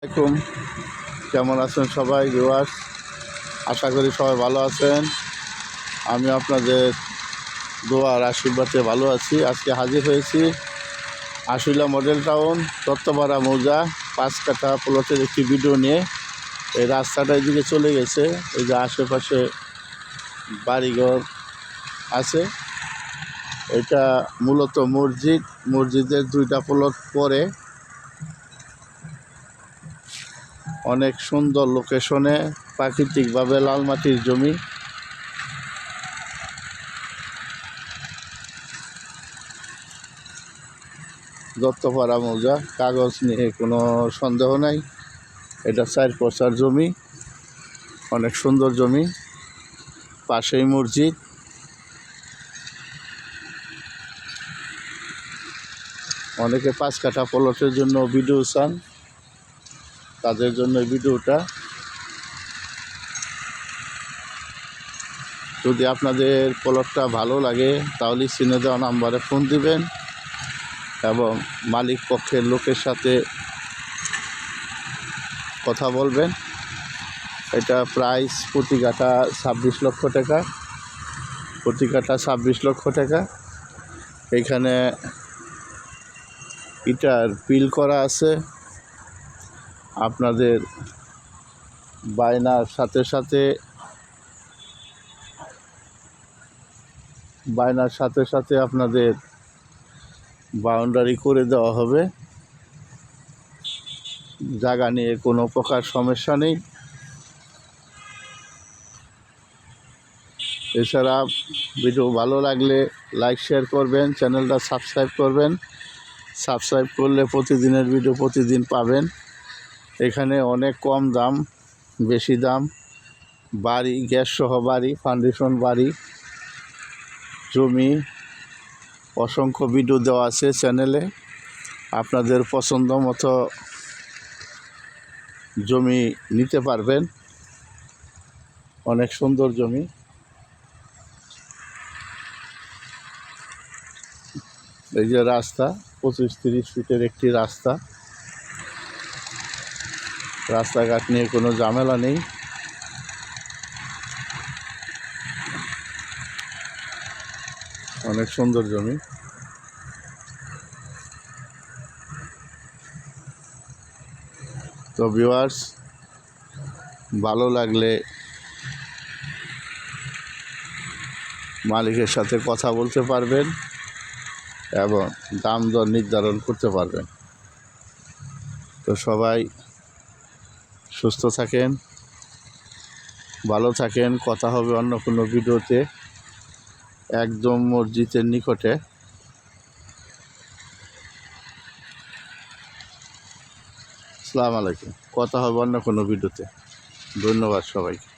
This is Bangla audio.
আসসালামু আলাইকুম। কেমন আছেন সবাই ভিউয়ার্স? আশা করি সবাই ভালো আছেন। আমি আপনাদের দোয়ার আশীর্বাদে ভালো আছি। আজকে হাজির হয়েছি আশুলিয়া মডেল টাউন দত্তপাড়া মৌজা 5 কাঠা প্লটের একটি ভিডিও নিয়ে। এই রাস্তাটা এদিকে চলে গেছে, এই যে আশেপাশে বাড়িঘর আছে। এটা মূলত মসজিদের 2টা প্লট পরে অনেক সুন্দর লোকেশনে প্রাকৃতিকভাবে লাল মাটির জমি। দত্তপাড়া মৌজা, কাগজ নিয়ে কোনো সন্দেহ নাই। এটা 4 পচার জমি, অনেক সুন্দর জমি, পাশেই মসজিদ। অনেকে 5 কাঠা প্লটের জন্য ভিডিও চান, তাদের জন্য ভিডিওটা। যদি আপনাদের প্লটটা ভালো লাগে তাহলে স্ক্রিনে দেওয়া নাম্বারে ফোন দিবেন এবং মালিক পক্ষের লোকের সাথে কথা বলবেন। এটা প্রাইস প্রতি কাঠা 26 লক্ষ টাকা, প্রতি কাঠা 26 লক্ষ টাকা। এখানে ইটার পিল করা আছে। আপনাদের বায়নার সাথে আপনাদের বাউন্ডারি করে দেওয়া হবে। জায়গা নিয়ে কোনো প্রকার সমস্যা নেই। এছাড়া ভিডিও ভালো লাগলে লাইক শেয়ার করবেন, চ্যানেলটা সাবস্ক্রাইব করবেন। সাবস্ক্রাইব করলে প্রতিদিনের ভিডিও প্রতিদিন পাবেন। এখানে অনেক কম দাম, বেশি দাম, বাড়ি, গ্যাস সহ বাড়ি, ফাউন্ডেশন বাড়ি, জমি, অসংখ্য ভিডিও দেওয়া আছে চ্যানেলে। আপনাদের পছন্দ মতো জমি নিতে পারবেন। অনেক সুন্দর জমি। এই যে রাস্তা, 25-30 ফিটের একটি রাস্তা। রাস্তাঘাট নিয়ে কোনো ঝামেলা নেই। অনেক সুন্দর জমি। তো ভিউয়ার্স, ভালো লাগলে মালিকের সাথে কথা বলতে পারবেন এবং দাম দর নির্ধারণ করতে পারবেন। তো সবাই সুস্থ থাকেন, ভালো থাকেন। কথা হবে অন্য কোনো ভিডিওতে, একদম মসজিদের নিকটে। আসসালামু আলাইকুম। কথা হবে অন্য কোনো ভিডিওতে। ধন্যবাদ সবাইকে।